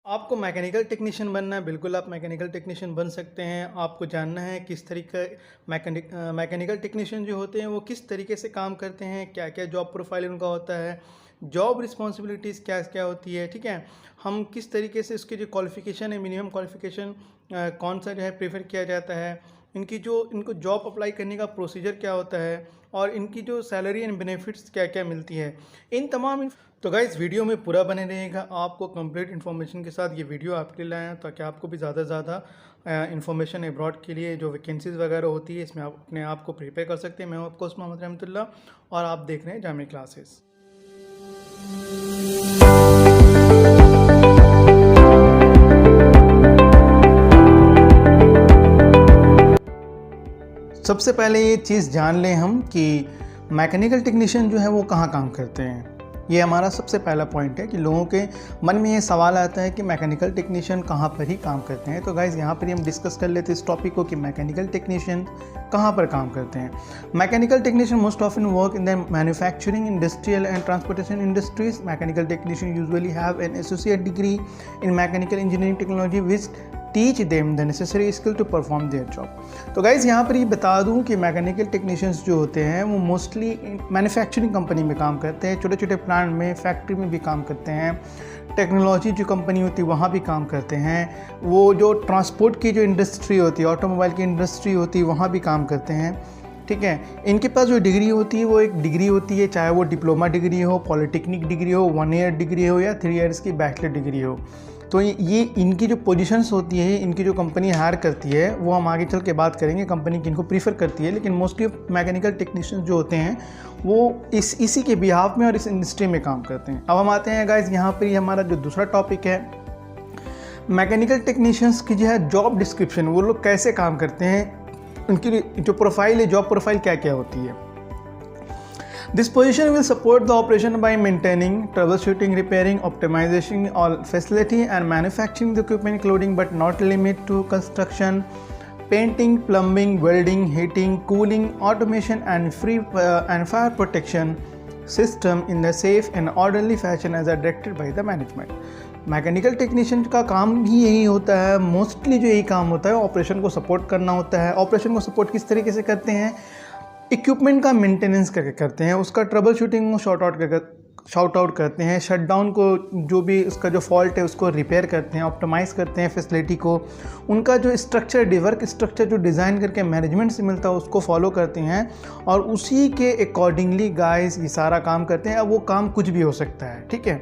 आपको mechanical technician बनना है, बिल्कुल आप मैकेनिकल टेक्नीशियन बन सकते हैं। आपको जानना है किस तरीके मैकेनिकल टेक्नीशियन जो होते हैं वो किस तरीके से काम करते हैं, क्या क्या जॉब प्रोफाइल उनका होता है, जॉब रिस्पॉन्सिबिलिटीज़ क्या क्या होती है, ठीक है। हम किस तरीके से उसकी जो क्वालिफ़िकेशन है, मिनिमम क्वालिफ़िकेशन कौन सा जो है प्रेफर किया जाता है, इनको जॉब अप्लाई करने का प्रोसीजर क्या होता है और इनकी जो सैलरी एंड बेनिफिट्स क्या क्या मिलती है, इन तमाम। तो गाइस वीडियो में पूरा बने रहेगा, आपको कंप्लीट इन्फॉर्मेशन के साथ ये वीडियो आपके लिए लाया ताकि आपको भी ज़्यादा से ज़्यादा इन्फॉर्मेशन अब्रॉड के लिए जो वैकेंसीज़ वगैरह होती है इसमें आप अपने आप को प्रिपेयर कर सकते हैं। मैं हूं आपको उस्मान मोहम्मद रहमतुल्लाह और आप देख रहे हैं जामी क्लासेस। सबसे पहले ये चीज़ जान लें हम कि मैकेनिकल टेक्नीशियन जो है वो कहाँ काम करते हैं। ये हमारा सबसे पहला पॉइंट है कि लोगों के मन में ये सवाल आता है कि मैकेनिकल टेक्नीशियन कहाँ पर ही काम करते हैं। तो गाइज़ यहाँ पर हम डिस्कस कर लेते हैं इस टॉपिक को कि मैकेनिकल टेक्नीशियन कहाँ पर काम करते हैं। Mechanical technician most often work in the manufacturing, industrial and transportation industries. Mechanical technician usually have an associate degree in mechanical engineering technology which teach them the necessary skill to perform their job. तो guys यहाँ पर ये बता दूँ कि mechanical technicians जो होते हैं वो मोस्टली मैन्युफैक्चरिंग कंपनी में काम करते हैं, छोटे छोटे प्लांट में, फैक्ट्री में भी काम करते हैं, टेक्नोलॉजी जो कंपनी होती है वहाँ भी काम करते हैं, वो जो ट्रांसपोर्ट की जो इंडस्ट्री होती है, ऑटोमोबाइल की इंडस्ट्री होती है वहाँ भी काम करते हैं, ठीक है। इनके पास जो डिग्री होती है वो एक डिग्री होती है, चाहे वो डिप्लोमा डिग्री हो, पॉलिटेक्निक डिग्री हो, 1 ईयर डिग्री हो या 3 ईयर्स की बैचलर डिग्री हो। तो ये इनकी जो पोजीशंस होती है, इनकी जो कंपनी हायर करती है वो हम आगे चल के बात करेंगे कंपनी किनको प्रीफर करती है, लेकिन मोस्टली मैकेनिकल टेक्नीशियंस जो होते हैं वो इसी के बिहाफ में और इस इंडस्ट्री में काम करते हैं। अब हम आते हैं गाइज यहाँ पर, हमारा जो दूसरा टॉपिक है मैकेनिकल टेक्नीशियंस की जो है जॉब डिस्क्रिप्शन, वो लोग कैसे काम करते हैं, उनकी जो प्रोफाइल है, जॉब प्रोफाइल क्या क्या होती है। This position will support the operation by maintaining, troubleshooting, repairing, optimizing all facility and manufacturing the equipment including but not limited to construction, painting, plumbing, welding, heating, cooling, automation and fire protection system in the safe and orderly fashion as directed by the management. Mechanical technician का काम भी यही होता है, mostly जो यही काम होता है ऑपरेशन को सपोर्ट करना होता है। ऑपरेशन को सपोर्ट किस तरीके से करते हैं, इक्विपमेंट का मेंटेनेंस करके करते हैं, उसका ट्रबल शूटिंग को शॉर्ट आउट करते हैं, शटडाउन को, जो भी उसका जो फॉल्ट है उसको रिपेयर करते हैं, ऑप्टिमाइज़ करते हैं फैसिलिटी को, उनका जो स्ट्रक्चर, वर्क स्ट्रक्चर जो डिज़ाइन करके मैनेजमेंट से मिलता है उसको फॉलो करते हैं और उसी के अकॉर्डिंगली गाइस ये सारा काम करते हैं। अब वो काम कुछ भी हो सकता है, ठीक है।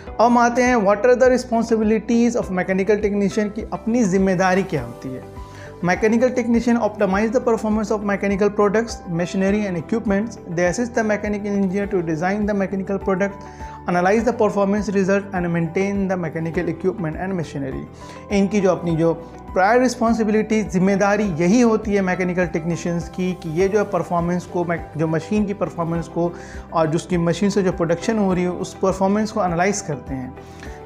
अब हम आते हैं what are the responsibilities of mechanical technician की अपनी जिम्मेदारी क्या होती है। Mechanical technician optimize the performance of mechanical products, machinery and equipments. They assist the mechanical engineer to design the mechanical product, analyze the performance result and maintain the mechanical equipment and machinery. इनकी जो अपनी जो prior responsibility, जिम्मेदारी यही होती है mechanical technicians की कि ये जो परफॉर्मेंस को, जो मशीन की परफॉर्मेंस को और जिसकी मशीन से जो प्रोडक्शन हो रही है उस परफॉर्मेंस को एनालाइज करते हैं,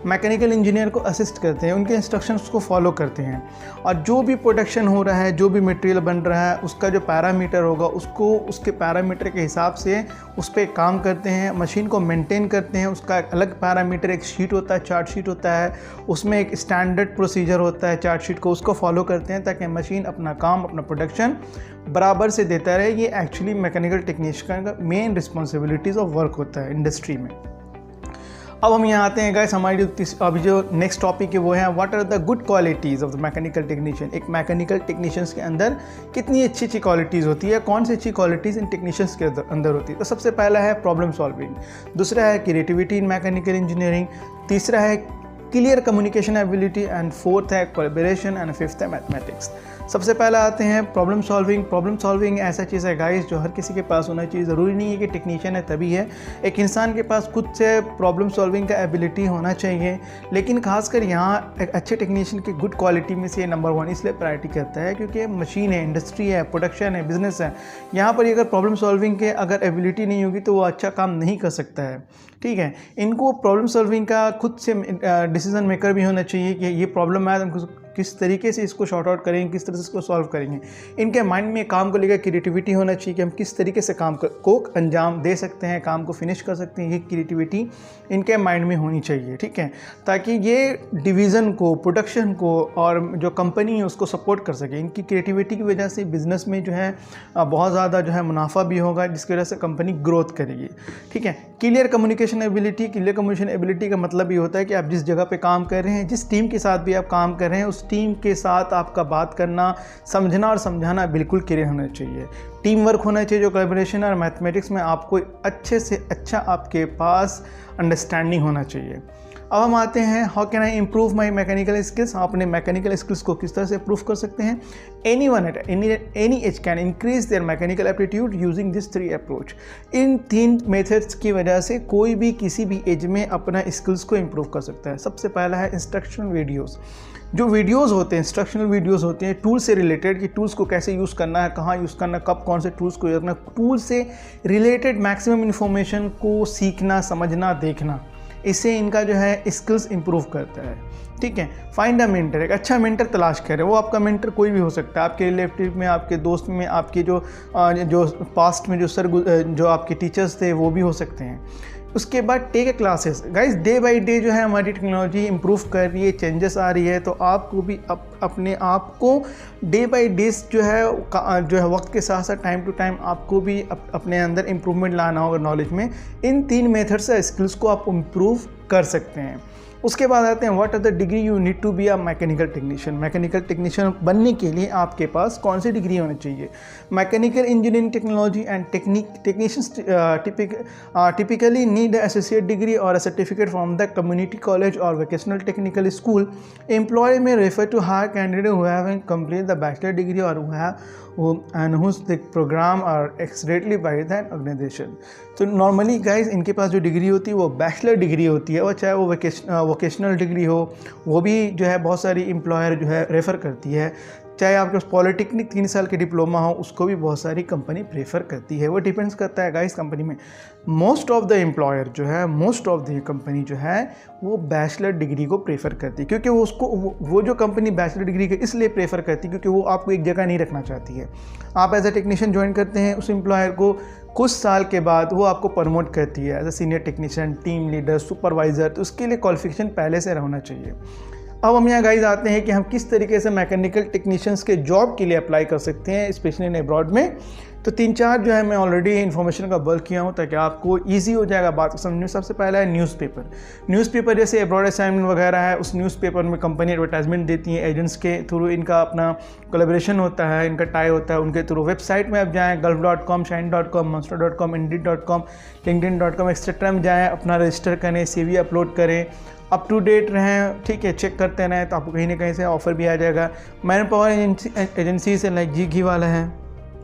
मैकेनिकल इंजीनियर को असिस्ट करते हैं, उनके इंस्ट्रक्शंस को फॉलो करते हैं और जो भी प्रोडक्शन हो रहा है, जो भी मटेरियल बन रहा है उसका जो पैरामीटर होगा उसको उसके पैरामीटर के हिसाब से उस पर काम करते हैं, मशीन को मेंटेन करते हैं। उसका एक अलग पैरामीटर, एक शीट होता है, चार्ट शीट होता है, उसमें एक स्टैंडर्ड प्रोसीजर होता है चार्ट शीट को, उसको फॉलो करते हैं ताकि मशीन अपना काम, अपना प्रोडक्शन बराबर से देता रहे। ये एक्चुअली मैकेनिकल टेक्नीशियन का मेन रिस्पॉन्सिबिलिटीज़ ऑफ वर्क होता है इंडस्ट्री में। अब हम यहाँ आते हैं गाइस, हमारी अभी जो नेक्स्ट टॉपिक है वो है what are the good qualities of the mechanical technician. एक मैकेनिकल टेक्नीशियंस के अंदर कितनी अच्छी अच्छी क्वालिटीज़ होती है, कौन सी अच्छी क्वालिटीज़ इन टेक्नीशियंस के अंदर होती है। तो सबसे पहला है प्रॉब्लम सॉल्विंग, दूसरा है क्रिएटिविटी इन मैकेनिकल इंजीनियरिंग, तीसरा है clear communication ability and fourth है कोलैबोरेशन एंड फिफ्थ है मैथमेटिक्स। सबसे पहले आते हैं प्रॉब्लम सॉल्विंग। प्रॉब्लम सॉल्विंग ऐसा चीज़ है गाइस जो हर किसी के पास होना चाहिए, ज़रूरी नहीं है कि टेक्नीशियन है तभी है। एक इंसान के पास खुद से प्रॉब्लम सॉल्विंग का एबिलिटी होना चाहिए, लेकिन खासकर यहाँ एक अच्छे टेक्नीशियन की गुड क्वालिटी में से नंबर 1 इसलिए प्रायोरिटी करता है क्योंकि मशीन है, इंडस्ट्री है, प्रोडक्शन है, बिजनेस है। यहाँ पर अगर प्रॉब्लम सॉल्विंग के अगर एबिलिटी नहीं होगी तो वो अच्छा काम नहीं कर सकता है, ठीक है। इनको प्रॉब्लम सॉल्विंग का खुद से डिसीजन मेकर भी होना चाहिए कि ये प्रॉब्लम है, किस तरीके से इसको शॉर्ट आउट करेंगे, किस तरह से इसको सॉल्व करेंगे। इनके माइंड में काम को लेकर क्रिएटिविटी होना चाहिए कि हम किस तरीके से काम को अंजाम दे सकते हैं, काम को फिनिश कर सकते हैं। ये क्रिएटिविटी इनके माइंड में होनी चाहिए, ठीक है, ताकि ये डिवीज़न को, प्रोडक्शन को और जो कंपनी है उसको सपोर्ट कर सके। इनकी क्रिएटिविटी की वजह से बिज़नेस में जो है बहुत ज़्यादा जो है मुनाफा भी होगा, जिसकी वजह से कंपनी ग्रोथ करेगी, ठीक है। Clear communication ability, clear communication ability का मतलब ये होता है कि आप जिस जगह पे काम कर रहे हैं, जिस टीम के साथ भी आप काम कर रहे हैं, उस टीम के साथ आपका बात करना, समझना और समझाना बिल्कुल क्लियर होना चाहिए। टीम वर्क होना चाहिए, जो कोलैबोरेशन और मैथमेटिक्स में आपको अच्छे से अच्छा आपके पास अंडरस्टैंडिंग होना चाहिए। अब हम आते हैं how can I improve my mechanical skills. आप अपने मैकेनिकल स्किल्स को किस तरह से इम्प्रूव कर सकते हैं। Any one at any as can increase their mechanical aptitude using this 3 approach. In 3 methods की वजह से कोई भी किसी भी एज में अपना स्किल्स को इम्प्रूव कर सकता है। सबसे पहला है इंस्ट्रक्शनल वीडियोज़। जो वीडियोज़ होते हैं, इंस्ट्रक्शनल वीडियोज़ होते हैं टूल से रिलेटेड, कि टूल्स को कैसे यूज़ करना है, कहाँ यूज़ करना है, कब कौन से टूल्स को यूज़ करना है, टूल से रिलेटेड मैक्सिमम इन्फॉर्मेशन को सीखना, समझना, देखना, इससे इनका जो है स्किल्स इंप्रूव करता है, ठीक है। फाइंड अ मेंटर, एक अच्छा मेंटर तलाश करें। वो आपका मेंटर कोई भी हो सकता है, आपके रिलेटिव में, आपके दोस्त में, आपके जो पास्ट में जो आपके टीचर्स थे वो भी हो सकते हैं। उसके बाद take classes. Guys, day by day जो है हमारी टेक्नोलॉजी इंप्रूव कर रही है, चेंजेस आ रही है, तो आपको भी अपने आप को डे बाय डे जो है वक्त के साथ साथ टाइम टू टाइम आपको भी अपने अंदर इम्प्रूवमेंट लाना होगा नॉलेज में। इन 3 मेथड से स्किल्स को आप इम्प्रूव कर सकते हैं। उसके बाद आते हैं what are the degree you need to be a mechanical technician. Mechanical technician बनने के लिए आपके पास कौन सी डिग्री होनी चाहिए। Mechanical engineering technology and technicians typically need an associate degree or a certificate from the community college or vocational technical school. Employer may refer to hire candidates who have completed the bachelor degree or whose the program are accelerated by that organization. तो normally guys इनके पास जो degree होती है वो bachelor degree होती है, और चाहे वो वोकेशनल डिग्री हो, वो भी जो है बहुत सारी एम्प्लॉयर जो है रेफ़र करती है। चाहे आपके पास पॉलिटेक्निक 3 साल के डिप्लोमा हो, उसको भी बहुत सारी कंपनी प्रेफर करती है। वो डिपेंड्स करता है गाइस कंपनी में। मोस्ट ऑफ द एम्प्लॉयर जो है, मोस्ट ऑफ द कंपनी जो है वो बैचलर डिग्री को प्रेफर करती है, क्योंकि वो जो कंपनी बैचलर डिग्री को इसलिए प्रेफर करती है क्योंकि वो आपको एक जगह नहीं रखना चाहती है। आप एज ए टेक्नीशियन ज्वाइन करते हैं, उस एम्प्लॉयर को कुछ साल के बाद वो आपको प्रमोट करती है as a senior technician, team leader, supervisor, तो उसके लिए क्वालिफिकेशन पहले से होना चाहिए। अब हम यहाँ गाइज आते हैं कि हम किस तरीके से मैकेनिकल टेक्नीशियंस के जॉब के लिए अप्लाई कर सकते हैं, स्पेशली इन अब्रॉड में। तो 3-4 जो है मैं ऑलरेडी इन्फॉर्मेशन का बल्क किया हूँ ताकि आपको इजी हो जाएगा बात को समझने में। सबसे पहला है न्यूज़पेपर जैसे अब्रॉड असाइनमेंट वगैरह है, उस न्यूज़पेपर में कंपनी एडवर्टाइजमेंट देती है, एजेंट्स के थ्रू इनका अपना कोलैबोरेशन होता है, इनका टाई होता है, उनके थ्रू वेबसाइट में आप जाएँ, gulf.com, shine.com, monster.com, indeed.com, linkedin.com etcetera में जाएँ, अपना रजिस्टर करें, CV अपलोड करें, अप टू डेट रहें, ठीक है, चेक करते रहें, तो आपको कहीं ना कहीं से ऑफ़र भी आ जाएगा। मैन पावर एजेंसीज है लाइक जी वाला है,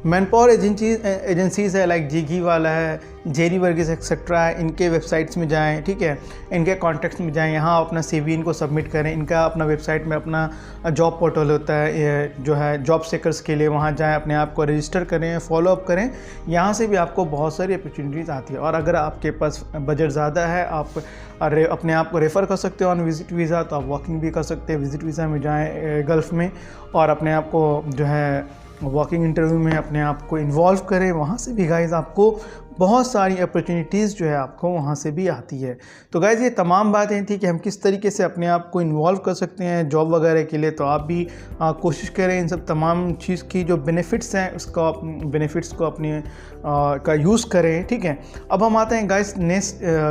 मैन पावर एजेंसीज है लाइक जी वाला है, जेरी वर्गीस एक्सेट्रा है, इनके वेबसाइट्स में जाएं, ठीक है, इनके कॉन्टैक्ट्स में जाएं, यहाँ अपना CV इनको सबमिट करें। इनका अपना वेबसाइट में अपना जॉब पोर्टल होता है जो है जॉब सीकर्स के लिए, वहाँ जाएं, अपने आप को रजिस्टर करें, फॉलोअप करें। यहाँ से भी आपको बहुत सारी अपॉर्चुनिटीज़ आती है। और अगर आपके पास बजट ज़्यादा है, आप अपने आप को रेफ़र कर सकते हो ऑन विज़िट वीज़ा, तो आप वॉकिंग भी कर सकते हैं। विज़िट वीज़ा में जाएँ गल्फ़ में और अपने आप को जो है वॉकिंग इंटरव्यू में अपने आप को इन्वॉल्व करें। वहाँ से भी गाइज़ आपको बहुत सारी अपॉर्चुनिटीज़ जो है आपको वहाँ से भी आती है। तो गाइज़ ये तमाम बातें थी कि हम किस तरीके से अपने आप को इन्वॉल्व कर सकते हैं जॉब वगैरह के लिए। तो आप भी कोशिश करें इन सब तमाम चीज़ की जो बेनिफिट्स हैं उसका बेनिफिट्स को अपने का यूज़ करें, ठीक है। अब हम आते हैं गाइज़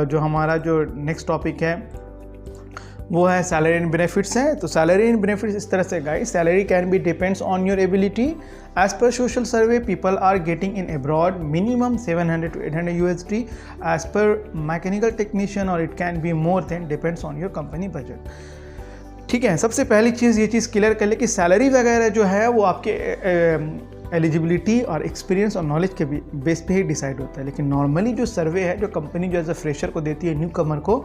जो हमारा जो नेक्स्ट टॉपिक है वो है सैलरी एंड बेनिफिट्स हैं। तो सैलरी एंड बेनिफिट्स इस तरह से guys, salary can be depends on your ability. As per social survey people are getting in abroad minimum 700 to 800 USD as per mechanical technician, और it can be more than, depends on your company budget, ठीक है। सबसे पहली चीज़ ये चीज़ clear कर ले कि salary वगैरह जो है वो आपके एलिजिबिलिटी और एक्सपीरियंस और नॉलेज के बेस पे ही डिसाइड होता है। लेकिन नॉर्मली जो सर्वे है जो कंपनी जो एज अ फ्रेशर को देती है, न्यू कमर को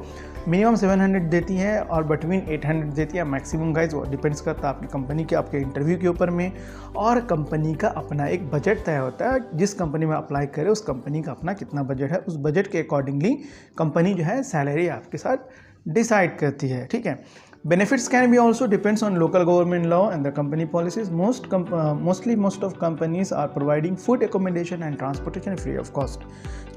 मिनिमम 700 देती है और बिटवीन 800 देती है मैक्सिमम गाइज। वो डिपेंड्स करता है आपकी कंपनी के, आपके इंटरव्यू के ऊपर में, और कंपनी का अपना एक बजट तय होता है। जिस कंपनी में अप्लाई करे उस कंपनी का अपना कितना बजट है, उस बजट के अकॉर्डिंगली कंपनी जो है सैलरी आपके साथ डिसाइड करती है, ठीक है। Benefits can be also depends on local government law and the company policies. Most of companies are providing food accommodation and transportation free of cost.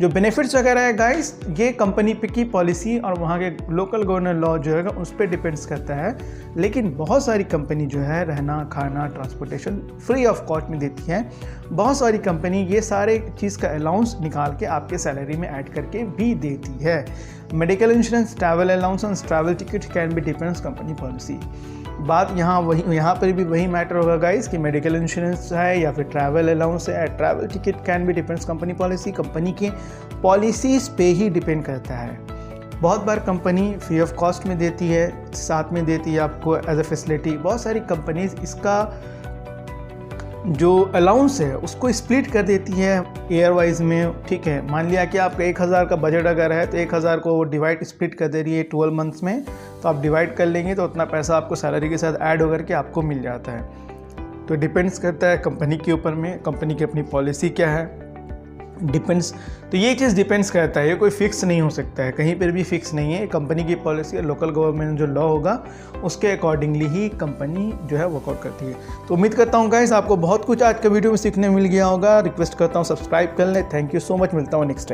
जो बेनिफिट्स वगैरह है गाइस, ये कंपनी पे की पॉलिसी और वहाँ के लोकल गवर्नर लॉ जो है उस पर डिपेंड्स करता है। लेकिन बहुत सारी कंपनी जो है रहना खाना ट्रांसपोर्टेशन फ्री ऑफ कॉस्ट में देती है। बहुत सारी कंपनी ये सारे चीज़ का अलाउंस निकाल के आपके सैलरी में ऐड करके भी देती है। Medical insurance, travel allowance and travel ticket can be depends company policy. बात यहाँ पर भी वही मैटर होगा गाइस कि मेडिकल इंश्योरेंस है या फिर ट्रैवल अलाउंस है, travel ticket can be depends company policy. Company के पॉलिसीज़ पे ही डिपेंड करता है। बहुत बार कंपनी फ्री ऑफ कॉस्ट में देती है, साथ में देती है आपको एज अ फैसिलिटी। बहुत सारी कंपनीज इसका जो अलाउंस है उसको स्प्लिट कर देती है ईयर वाइज में। ठीक है, मान लिया कि आपका 1000 का बजट अगर है तो 1000 को वो डिवाइड स्प्लिट कर दे रही है 12 मंथ्स में, तो आप डिवाइड कर लेंगे तो उतना पैसा आपको सैलरी के साथ ऐड होकर के आपको मिल जाता है। तो डिपेंड्स करता है कंपनी के ऊपर में, कंपनी की अपनी पॉलिसी क्या है, डिपेंड्स। तो ये चीज़ डिपेंड्स करता है, ये कोई फिक्स नहीं हो सकता है, कहीं पर भी फिक्स नहीं है। कंपनी की पॉलिसी और लोकल गवर्नमेंट जो लॉ होगा उसके अकॉर्डिंगली ही कंपनी जो है वर्कआउट करती है। तो उम्मीद करता हूँ गाइस आपको बहुत कुछ आज के वीडियो में सीखने मिल गया होगा। रिक्वेस्ट करता हूँ सब्सक्राइब कर लें। थैंक यू सो मच, मिलता हूँ नेक्स्ट टाइम।